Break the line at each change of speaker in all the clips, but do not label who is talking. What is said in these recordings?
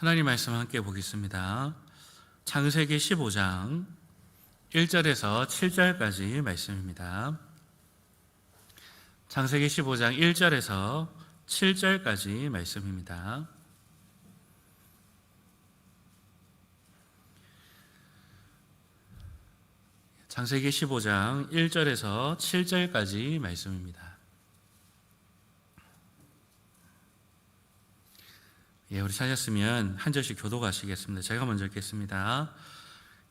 하나님 말씀 함께 보겠습니다. 창세기 15장 1절에서 7절까지 말씀입니다. 창세기 15장 1절에서 7절까지 말씀입니다. 창세기 15장 1절에서 7절까지 말씀입니다. 우리 찾았으면 한 절씩 교독하시겠습니다. 제가 먼저 읽겠습니다.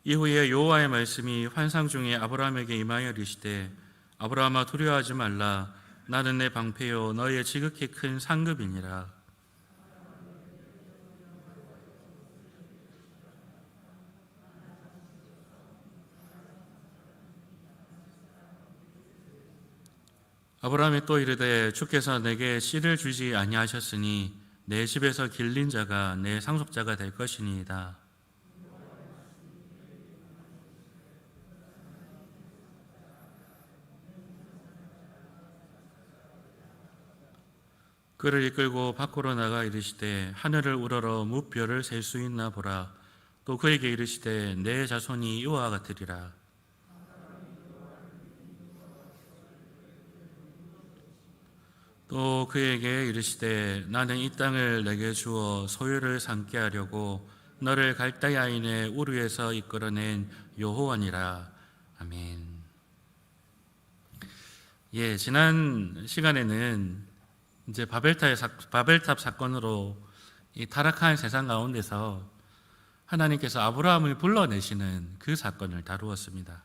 이후에 여호와의 말씀이 환상 중에 아브라함에게 임하여 이르시되 아브라함아 두려워하지 말라. 나는 내 방패요 너의 지극히 큰 상급이니라. 아브라함이 또 이르되 주께서 내게 씨를 주지 아니하셨으니 내 집에서 길린 자가 내 상속자가 될 것이니이다. 그를 이끌고 밖으로 나가 이르시되 하늘을 우러러 무별을 셀 수 있나 보라. 또 그에게 이르시되 내 자손이 이와 같으리라. 또 그에게 이르시되 나는 이 땅을 내게 주어 소유를 삼게 하려고 너를 갈대아인의 우르에서 이끌어낸 여호와니라. 아멘. 지난 시간에는 이제 바벨탑 사건으로 이 타락한 세상 가운데서 하나님께서 아브라함을 불러내시는 그 사건을 다루었습니다.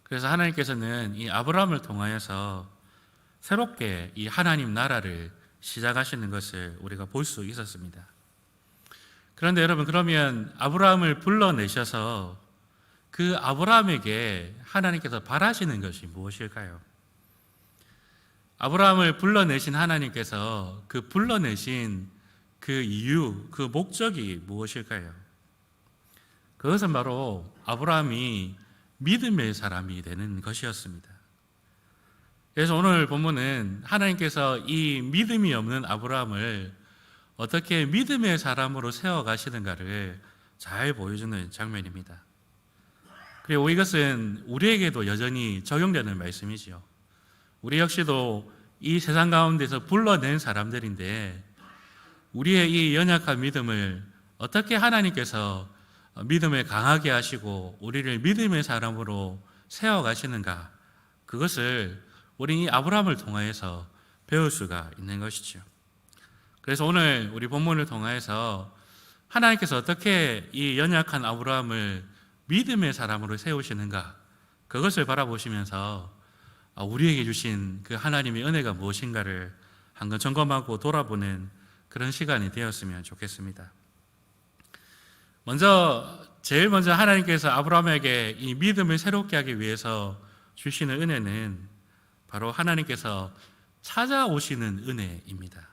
그래서 하나님께서는 이 아브라함을 통하여서 새롭게 이 하나님 나라를 시작하시는 것을 우리가 볼 수 있었습니다. 그런데 여러분, 그러면 아브라함을 불러내셔서 그 아브라함에게 하나님께서 바라시는 것이 무엇일까요? 아브라함을 불러내신 하나님께서 그 불러내신 그 이유, 그 목적이 무엇일까요? 그것은 바로 아브라함이 믿음의 사람이 되는 것이었습니다. 그래서 오늘 본문은 하나님께서 이 믿음이 없는 아브라함을 어떻게 믿음의 사람으로 세워가시는가를 잘 보여주는 장면입니다. 그리고 이것은 우리에게도 여전히 적용되는 말씀이지요. 우리 역시도 이 세상 가운데서 불러낸 사람들인데 우리의 이 연약한 믿음을 어떻게 하나님께서 믿음을 강하게 하시고 우리를 믿음의 사람으로 세워가시는가, 그것을 우리는 이 아브라함을 통하여서 배울 수가 있는 것이죠. 그래서 오늘 우리 본문을 통하여서 하나님께서 어떻게 이 연약한 아브라함을 믿음의 사람으로 세우시는가, 그것을 바라보시면서 우리에게 주신 그 하나님의 은혜가 무엇인가를 한번 점검하고 돌아보는 그런 시간이 되었으면 좋겠습니다. 제일 먼저 하나님께서 아브라함에게 이 믿음을 새롭게 하기 위해서 주시는 은혜는 바로 하나님께서 찾아오시는 은혜입니다.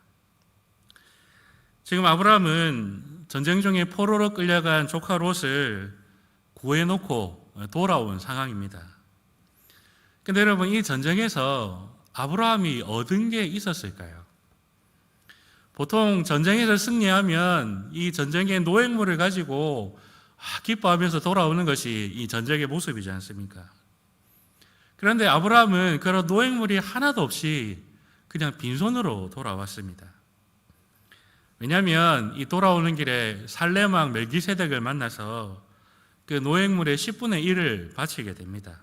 지금 아브라함은 전쟁 중에 포로로 끌려간 조카 롯을 구해놓고 돌아온 상황입니다. 그런데 여러분, 이 전쟁에서 아브라함이 얻은 게 있었을까요? 보통 전쟁에서 승리하면 이 전쟁의 노획물을 가지고 기뻐하면서 돌아오는 것이 이 전쟁의 모습이지 않습니까? 그런데 아브라함은 그런 노획물이 하나도 없이 그냥 빈손으로 돌아왔습니다. 왜냐하면 이 돌아오는 길에 살렘왕 멜기세덱을 만나서 그 노획물의 10분의 1을 바치게 됩니다.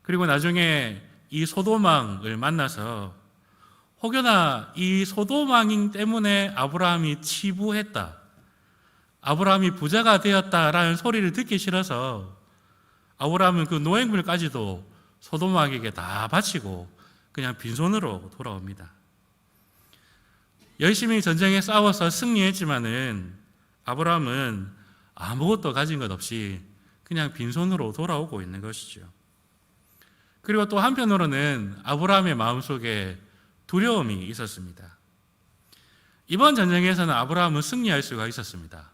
그리고 나중에 이 소돔왕을 만나서 혹여나 이 소돔왕 때문에 아브라함이 치부했다, 아브라함이 부자가 되었다라는 소리를 듣기 싫어서 아브라함은 그 노획물까지도 소돔왕에게 다 바치고 그냥 빈손으로 돌아옵니다. 열심히 전쟁에 싸워서 승리했지만은 아브라함은 아무것도 가진 것 없이 그냥 빈손으로 돌아오고 있는 것이죠. 그리고 또 한편으로는 아브라함의 마음속에 두려움이 있었습니다. 이번 전쟁에서는 아브라함은 승리할 수가 있었습니다.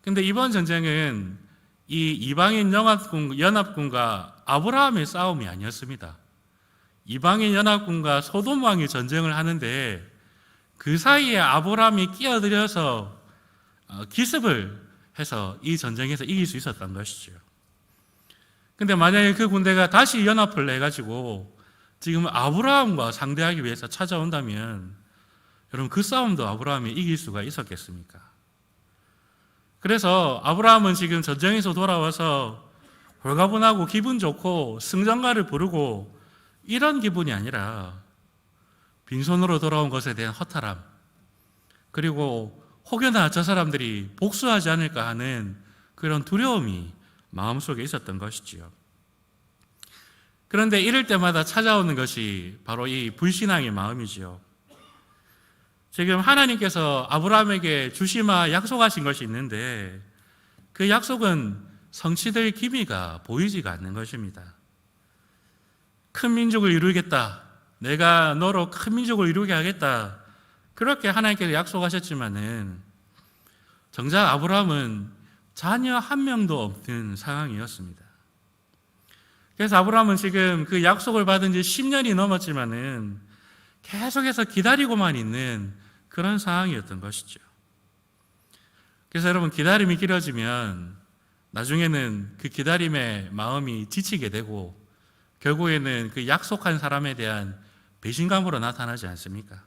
그런데 이번 전쟁은 이 이방인 연합군과 아브라함의 싸움이 아니었습니다. 이방인 연합군과 소돔 왕이 전쟁을 하는데 그 사이에 아브라함이 끼어들어서 기습을 해서 이 전쟁에서 이길 수 있었던 것이죠. 근데 만약에 그 군대가 다시 연합을 해가지고 지금 아브라함과 상대하기 위해서 찾아온다면 여러분 그 싸움도 아브라함이 이길 수가 있었겠습니까? 그래서 아브라함은 지금 전쟁에서 돌아와서 홀가분하고 기분 좋고 승전가를 부르고 이런 기분이 아니라 빈손으로 돌아온 것에 대한 허탈함, 그리고 혹여나 저 사람들이 복수하지 않을까 하는 그런 두려움이 마음속에 있었던 것이지요. 그런데 이럴 때마다 찾아오는 것이 바로 이 불신앙의 마음이지요. 지금 하나님께서 아브라함에게 주시마 약속하신 것이 있는데 그 약속은 성취될 기미가 보이지가 않는 것입니다. 큰 민족을 이루겠다. 내가 너로 큰 민족을 이루게 하겠다. 그렇게 하나님께서 약속하셨지만은 정작 아브라함은 자녀 한 명도 없는 상황이었습니다. 그래서 아브라함은 지금 그 약속을 받은 지 10년이 넘었지만은 계속해서 기다리고만 있는 그런 상황이었던 것이죠. 그래서 여러분 기다림이 길어지면 나중에는 그 기다림의 마음이 지치게 되고 결국에는 그 약속한 사람에 대한 배신감으로 나타나지 않습니까?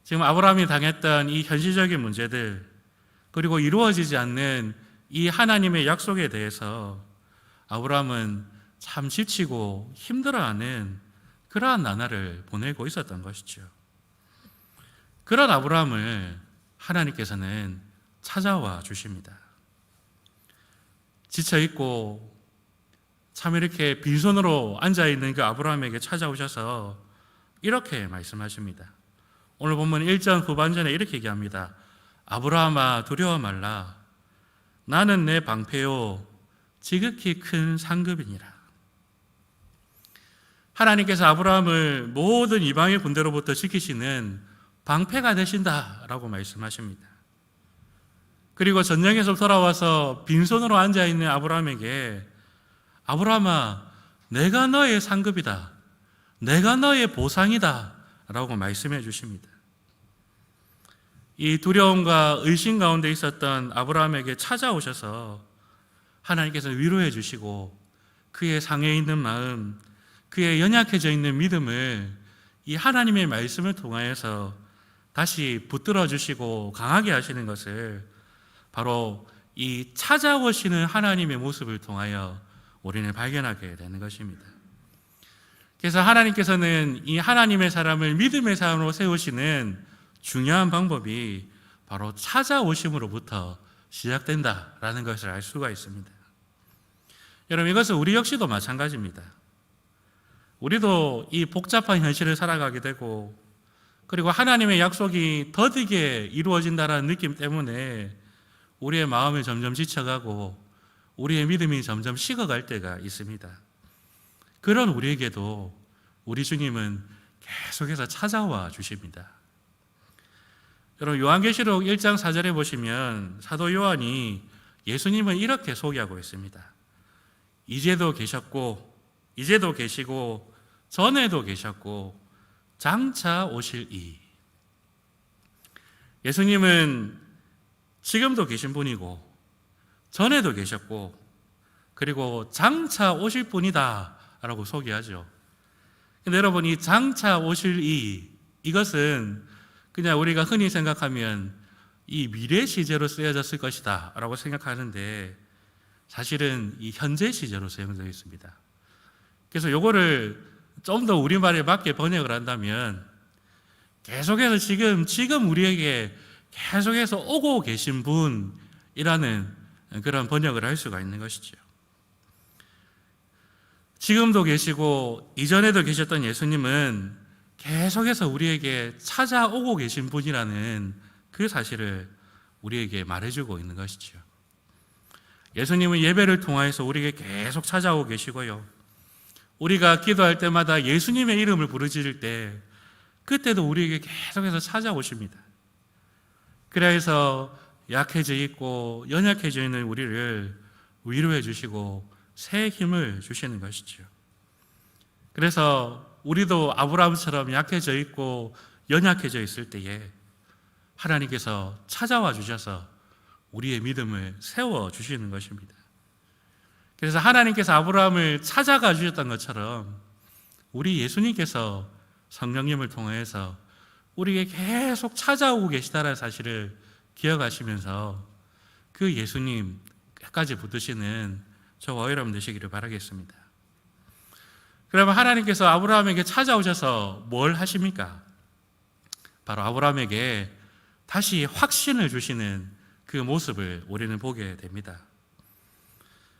지금 아브라함이 당했던 이 현실적인 문제들, 그리고 이루어지지 않는 이 하나님의 약속에 대해서 아브라함은 참 지치고 힘들어하는 그러한 나날을 보내고 있었던 것이죠. 그런 아브라함을 하나님께서는 찾아와 주십니다. 지쳐있고 참 이렇게 빈손으로 앉아있는 그 아브라함에게 찾아오셔서 이렇게 말씀하십니다. 오늘 본문 1장 후반전에 이렇게 얘기합니다. 아브라함아 두려워 말라. 나는 내 방패요 지극히 큰 상급이니라. 하나님께서 아브라함을 모든 이방의 군대로부터 지키시는 방패가 되신다라고 말씀하십니다. 그리고 전쟁에서 돌아와서 빈손으로 앉아있는 아브라함에게 아브라함아 내가 너의 상급이다. 내가 너의 보상이다 라고 말씀해 주십니다. 이 두려움과 의심 가운데 있었던 아브라함에게 찾아오셔서 하나님께서 위로해 주시고 그의 상해 있는 마음, 그의 연약해져 있는 믿음을 이 하나님의 말씀을 통하여서 다시 붙들어 주시고 강하게 하시는 것을 바로 이 찾아오시는 하나님의 모습을 통하여 우리는 발견하게 되는 것입니다. 그래서 하나님께서는 이 하나님의 사람을 믿음의 사람으로 세우시는 중요한 방법이 바로 찾아오심으로부터 시작된다라는 것을 알 수가 있습니다. 여러분 이것은 우리 역시도 마찬가지입니다. 우리도 이 복잡한 현실을 살아가게 되고 그리고 하나님의 약속이 더디게 이루어진다는 느낌 때문에 우리의 마음이 점점 지쳐가고 우리의 믿음이 점점 식어갈 때가 있습니다. 그런 우리에게도 우리 주님은 계속해서 찾아와 주십니다. 여러분 요한계시록 1장 4절에 보시면 사도 요한이 예수님을 이렇게 소개하고 있습니다. 이제도 계셨고 이제도 계시고 전에도 계셨고 장차 오실 이. 예수님은 지금도 계신 분이고 전에도 계셨고 그리고 장차 오실 분이다 라고 소개하죠. 근데 여러분 이 장차 오실 이것은 그냥 우리가 흔히 생각하면 이 미래 시제로 쓰여졌을 것이다 라고 생각하는데 사실은 이 현재 시제로 사용되어 있습니다. 그래서 요거를 좀 더 우리말에 맞게 번역을 한다면 계속해서 지금 우리에게 계속해서 오고 계신 분이라는 그런 번역을 할 수가 있는 것이죠. 지금도 계시고 이전에도 계셨던 예수님은 계속해서 우리에게 찾아오고 계신 분이라는 그 사실을 우리에게 말해주고 있는 것이죠. 예수님은 예배를 통하여서 우리에게 계속 찾아오고 계시고요. 우리가 기도할 때마다 예수님의 이름을 부르짖을 때 그때도 우리에게 계속해서 찾아오십니다. 그래서 약해져 있고 연약해져 있는 우리를 위로해 주시고 새 힘을 주시는 것이죠. 그래서 우리도 아브라함처럼 약해져 있고 연약해져 있을 때에 하나님께서 찾아와 주셔서 우리의 믿음을 세워 주시는 것입니다. 그래서 하나님께서 아브라함을 찾아가 주셨던 것처럼 우리 예수님께서 성령님을 통해서 우리에게 계속 찾아오고 계시다는 사실을 기억하시면서 그 예수님까지 붙드시는 저와 여러분 되시기를 바라겠습니다. 그러면 하나님께서 아브라함에게 찾아오셔서 뭘 하십니까? 바로 아브라함에게 다시 확신을 주시는 그 모습을 우리는 보게 됩니다.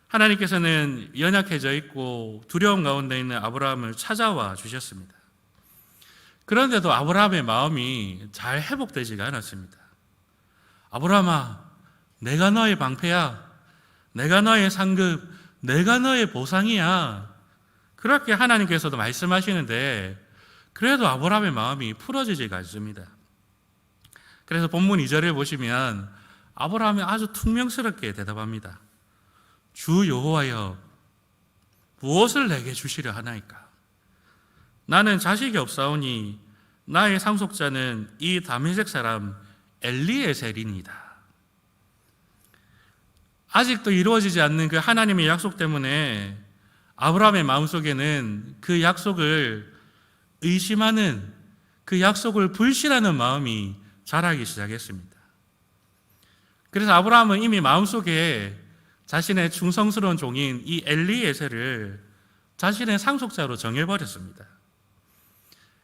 하나님께서는 연약해져 있고 두려움 가운데 있는 아브라함을 찾아와 주셨습니다. 그런데도 아브라함의 마음이 잘 회복되지가 않았습니다. 아브라함아, 내가 너의 방패야. 내가 너의 상급, 내가 너의 보상이야. 그렇게 하나님께서도 말씀하시는데 그래도 아브라함의 마음이 풀어지지가 않습니다. 그래서 본문 2절을 보시면 아브라함이 아주 퉁명스럽게 대답합니다. 주 여호와여, 무엇을 내게 주시려 하나이까? 나는 자식이 없사오니 나의 상속자는 이 다메섹 사람 엘리에셀이니이다. 아직도 이루어지지 않는 그 하나님의 약속 때문에 아브라함의 마음속에는 그 약속을 의심하는, 그 약속을 불신하는 마음이 자라기 시작했습니다. 그래서 아브라함은 이미 마음속에 자신의 충성스러운 종인 이 엘리에셀을 자신의 상속자로 정해버렸습니다.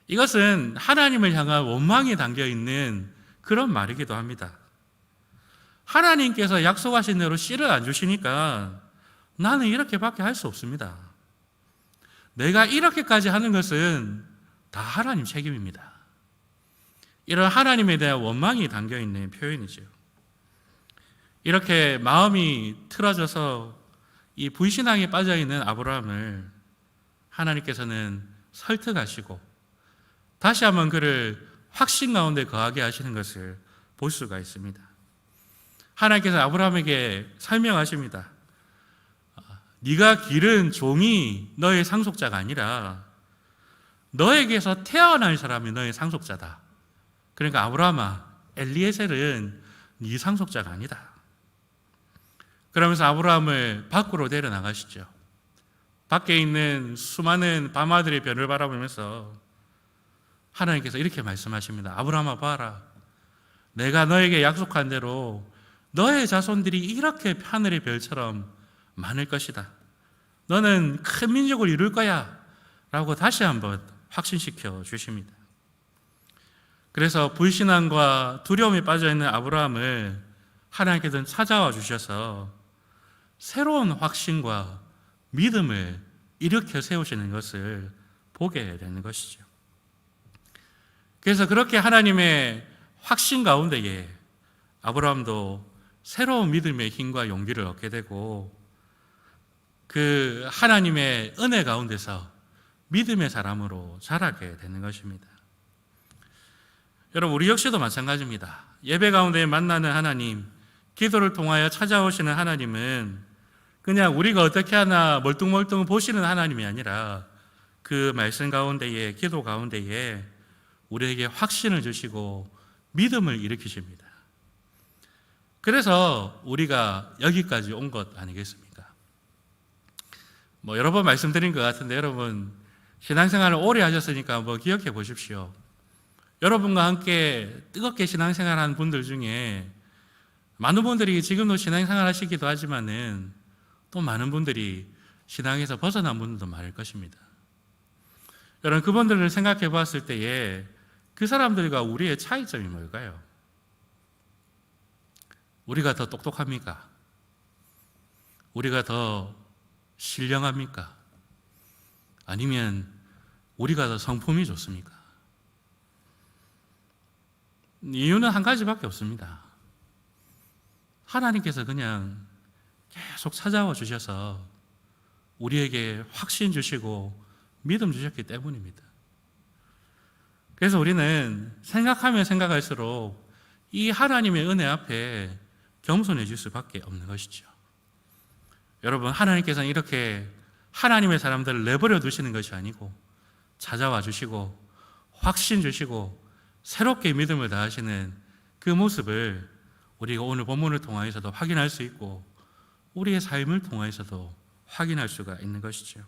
이것은 하나님을 향한 원망이 담겨있는 그런 말이기도 합니다. 하나님께서 약속하신 대로 씨를 안 주시니까 나는 이렇게밖에 할 수 없습니다. 내가 이렇게까지 하는 것은 다 하나님 책임입니다. 이런 하나님에 대한 원망이 담겨있는 표현이죠. 이렇게 마음이 틀어져서 이 불신앙에 빠져있는 아브라함을 하나님께서는 설득하시고 다시 한번 그를 확신 가운데 거하게 하시는 것을 볼 수가 있습니다. 하나님께서 아브라함에게 설명하십니다. 네가 기른 종이 너의 상속자가 아니라 너에게서 태어날 사람이 너의 상속자다. 그러니까 아브라함아, 엘리에셀은 네 상속자가 아니다. 그러면서 아브라함을 밖으로 데려나가시죠. 밖에 있는 수많은 밤아들의 별을 바라보면서 하나님께서 이렇게 말씀하십니다. 아브라함아, 봐라. 내가 너에게 약속한 대로 너의 자손들이 이렇게 하늘의 별처럼 많을 것이다. 너는 큰 민족을 이룰 거야. 라고 다시 한번 확신시켜 주십니다. 그래서 불신앙과 두려움에 빠져있는 아브라함을 하나님께서는 찾아와 주셔서 새로운 확신과 믿음을 일으켜 세우시는 것을 보게 되는 것이죠. 그래서 그렇게 하나님의 확신 가운데에 아브라함도 새로운 믿음의 힘과 용기를 얻게 되고 그 하나님의 은혜 가운데서 믿음의 사람으로 자라게 되는 것입니다. 여러분, 우리 역시도 마찬가지입니다. 예배 가운데 만나는 하나님, 기도를 통하여 찾아오시는 하나님은 그냥 우리가 어떻게 하나 멀뚱멀뚱 보시는 하나님이 아니라 그 말씀 가운데에, 기도 가운데에 우리에게 확신을 주시고 믿음을 일으키십니다. 그래서 우리가 여기까지 온 것 아니겠습니까? 여러 번 말씀드린 것 같은데 여러분 신앙생활을 오래 하셨으니까 기억해 보십시오. 여러분과 함께 뜨겁게 신앙생활하는 분들 중에 많은 분들이 지금도 신앙생활 하시기도 하지만은 또 많은 분들이 신앙에서 벗어난 분들도 많을 것입니다. 여러분, 그분들을 생각해 봤을 때에 그 사람들과 우리의 차이점이 뭘까요? 우리가 더 똑똑합니까? 우리가 더 신령합니까? 아니면 우리가 더 성품이 좋습니까? 이유는 한 가지밖에 없습니다. 하나님께서 그냥 계속 찾아와 주셔서 우리에게 확신 주시고 믿음 주셨기 때문입니다. 그래서 우리는 생각하면 생각할수록 이 하나님의 은혜 앞에 겸손해질 수밖에 없는 것이죠. 여러분, 하나님께서는 이렇게 하나님의 사람들을 내버려 두시는 것이 아니고 찾아와 주시고 확신 주시고 새롭게 믿음을 다하시는 그 모습을 우리가 오늘 본문을 통하여서도 확인할 수 있고 우리의 삶을 통하여서도 확인할 수가 있는 것이죠.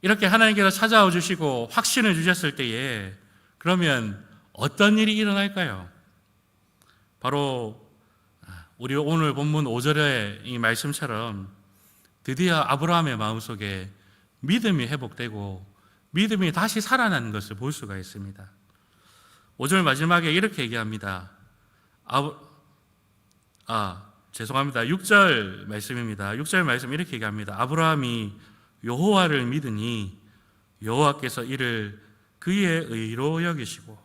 이렇게 하나님께서 찾아와 주시고 확신을 주셨을 때에 그러면 어떤 일이 일어날까요? 바로 우리 오늘 본문 5절의 이 말씀처럼 드디어 아브라함의 마음속에 믿음이 회복되고 믿음이 다시 살아나는 것을 볼 수가 있습니다. 5절 마지막에 이렇게 얘기합니다. 6절 말씀입니다. 6절 말씀 이렇게 얘기합니다. 아브라함이 여호와를 믿으니 여호와께서 이를 그의 의로 여기시고.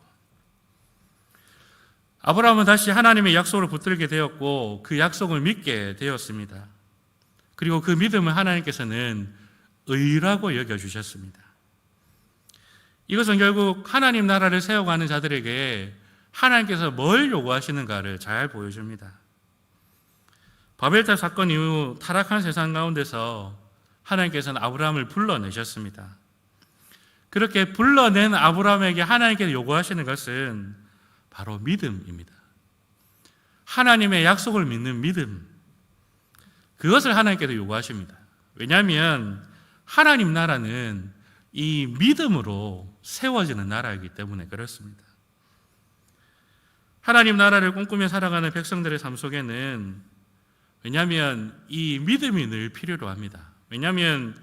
아브라함은 다시 하나님의 약속을 붙들게 되었고 그 약속을 믿게 되었습니다. 그리고 그 믿음을 하나님께서는 의라고 여겨주셨습니다. 이것은 결국 하나님 나라를 세워가는 자들에게 하나님께서 뭘 요구하시는가를 잘 보여줍니다. 바벨탑 사건 이후 타락한 세상 가운데서 하나님께서는 아브라함을 불러내셨습니다. 그렇게 불러낸 아브라함에게 하나님께서 요구하시는 것은 바로 믿음입니다. 하나님의 약속을 믿는 믿음, 그것을 하나님께서 요구하십니다. 왜냐하면 하나님 나라는 이 믿음으로 세워지는 나라이기 때문에 그렇습니다. 하나님 나라를 꿈꾸며 살아가는 백성들의 삶 속에는 왜냐하면 이 믿음이 늘 필요로 합니다. 왜냐하면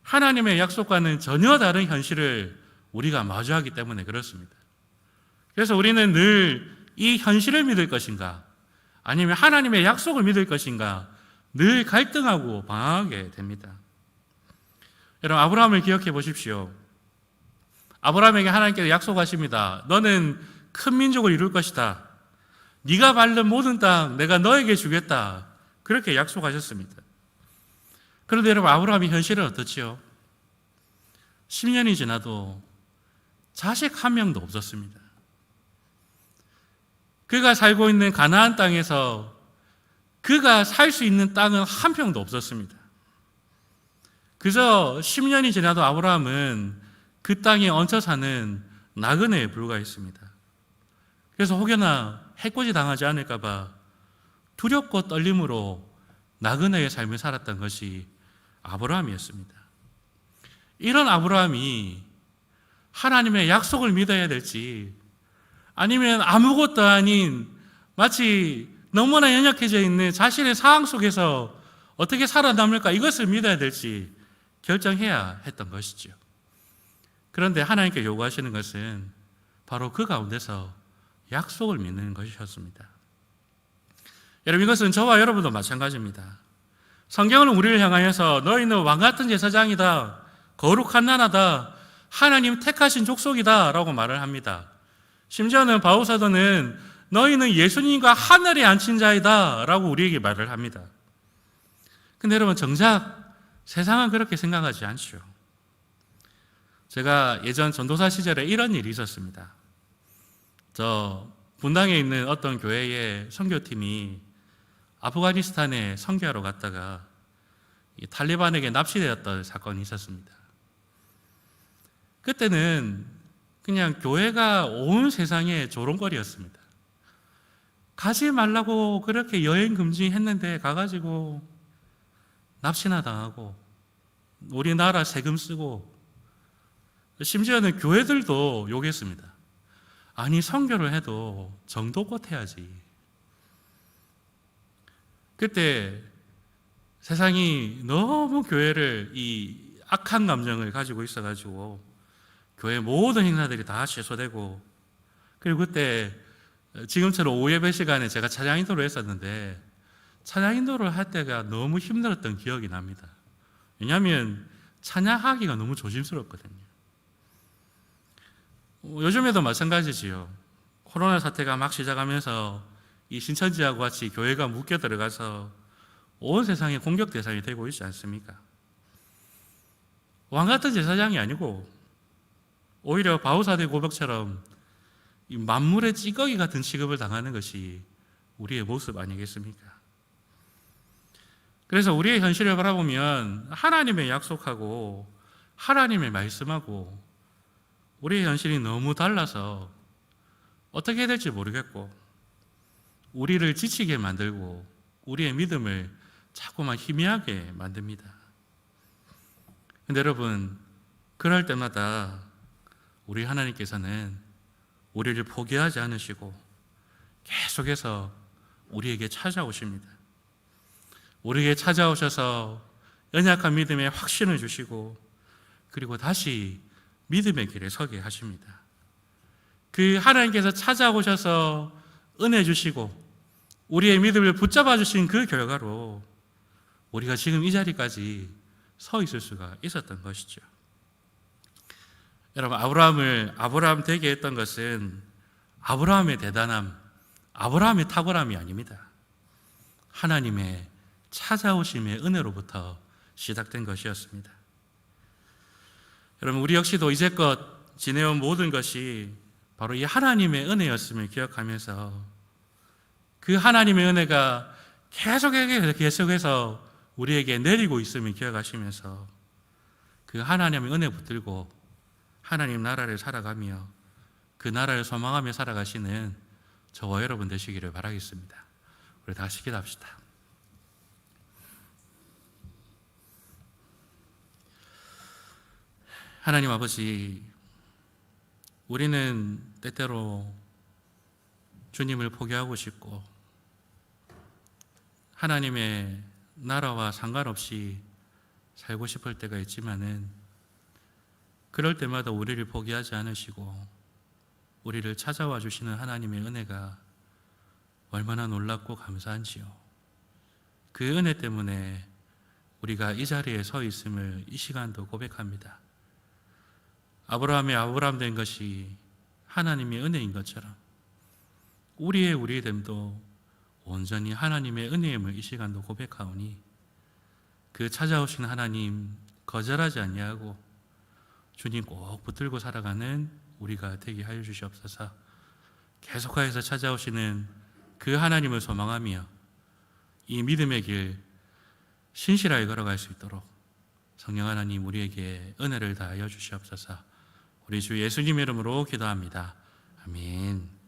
하나님의 약속과는 전혀 다른 현실을 우리가 마주하기 때문에 그렇습니다. 그래서 우리는 늘 이 현실을 믿을 것인가 아니면 하나님의 약속을 믿을 것인가 늘 갈등하고 방황하게 됩니다. 여러분, 아브라함을 기억해 보십시오. 아브라함에게 하나님께서 약속하십니다. 너는 큰 민족을 이룰 것이다. 네가 밟는 모든 땅 내가 너에게 주겠다. 그렇게 약속하셨습니다. 그런데 여러분, 아브라함의 현실은 어떻지요? 10년이 지나도 자식 한 명도 없었습니다. 그가 살고 있는 가나안 땅에서 그가 살 수 있는 땅은 한 평도 없었습니다. 그저 10년이 지나도 아브라함은 그 땅에 얹혀 사는 나그네에 불과했습니다. 그래서 혹여나 해코지 당하지 않을까 봐 두렵고 떨림으로 나그네의 삶을 살았던 것이 아브라함이었습니다. 이런 아브라함이 하나님의 약속을 믿어야 될지 아니면 아무것도 아닌 마치 너무나 연약해져 있는 자신의 상황 속에서 어떻게 살아남을까 이것을 믿어야 될지 결정해야 했던 것이죠. 그런데 하나님께 요구하시는 것은 바로 그 가운데서 약속을 믿는 것이었습니다. 여러분, 이것은 저와 여러분도 마찬가지입니다. 성경은 우리를 향하여서 너희는 왕같은 제사장이다, 거룩한 나라다, 하나님 택하신 족속이다 라고 말을 합니다. 심지어는 바울 사도는 너희는 예수님과 하늘에 앉힌 자이다 라고 우리에게 말을 합니다. 근데 여러분, 정작 세상은 그렇게 생각하지 않죠. 제가 예전 전도사 시절에 이런 일이 있었습니다. 저 분당에 있는 어떤 교회의 선교팀이 아프가니스탄에 선교하러 갔다가 탈리반에게 납치되었던 사건이 있었습니다. 그때는 그냥 교회가 온 세상에 조롱거리였습니다. 가지 말라고 그렇게 여행 금지했는데 가가지고 납치나 당하고 우리나라 세금 쓰고, 심지어는 교회들도 욕했습니다. 아니, 선교를 해도 정도껏 해야지. 그때 세상이 너무 교회를 이 악한 감정을 가지고 있어가지고 교회 모든 행사들이 다 취소되고, 그리고 그때 지금처럼 오후 예배 시간에 제가 찬양 인도를 했었는데 찬양 인도를 할 때가 너무 힘들었던 기억이 납니다. 왜냐하면 찬양하기가 너무 조심스럽거든요. 요즘에도 마찬가지지요. 코로나 사태가 막 시작하면서 이 신천지하고 같이 교회가 묶여 들어가서 온 세상에 공격 대상이 되고 있지 않습니까? 왕같은 제사장이 아니고 오히려 바우사대 고백처럼 이 만물의 찌꺼기 같은 취급을 당하는 것이 우리의 모습 아니겠습니까? 그래서 우리의 현실을 바라보면 하나님의 약속하고 하나님의 말씀하고 우리의 현실이 너무 달라서 어떻게 해야 될지 모르겠고 우리를 지치게 만들고 우리의 믿음을 자꾸만 희미하게 만듭니다. 근데 여러분, 그럴 때마다 우리 하나님께서는 우리를 포기하지 않으시고 계속해서 우리에게 찾아오십니다. 우리에게 찾아오셔서 연약한 믿음에 확신을 주시고 그리고 다시 믿음의 길에 서게 하십니다. 그 하나님께서 찾아오셔서 은혜 주시고 우리의 믿음을 붙잡아 주신 그 결과로 우리가 지금 이 자리까지 서 있을 수가 있었던 것이죠. 여러분, 아브라함을 아브라함 되게 했던 것은 아브라함의 대단함, 아브라함의 탁월함이 아닙니다. 하나님의 찾아오심의 은혜로부터 시작된 것이었습니다. 여러분, 우리 역시도 이제껏 지내온 모든 것이 바로 이 하나님의 은혜였음을 기억하면서 그 하나님의 은혜가 계속해서 우리에게 내리고 있음을 기억하시면서 그 하나님의 은혜 붙들고 하나님 나라를 살아가며 그 나라를 소망하며 살아가시는 저와 여러분 되시기를 바라겠습니다. 우리 다시 기도합시다. 하나님 아버지, 우리는 때때로 주님을 포기하고 싶고 하나님의 나라와 상관없이 살고 싶을 때가 있지만은 그럴 때마다 우리를 포기하지 않으시고 우리를 찾아와 주시는 하나님의 은혜가 얼마나 놀랍고 감사한지요. 그 은혜 때문에 우리가 이 자리에 서 있음을 이 시간도 고백합니다. 아브라함의 아브라함 된 것이 하나님의 은혜인 것처럼 우리의 됨도 온전히 하나님의 은혜임을 이 시간도 고백하오니 그 찾아오신 하나님 거절하지 아니하고 주님 꼭 붙들고 살아가는 우리가 되게 하여 주시옵소서. 계속하여서 찾아오시는 그 하나님을 소망하며 이 믿음의 길 신실하게 걸어갈 수 있도록 성령 하나님 우리에게 은혜를 다하여 주시옵소서. 우리 주 예수님 이름으로 기도합니다. 아멘.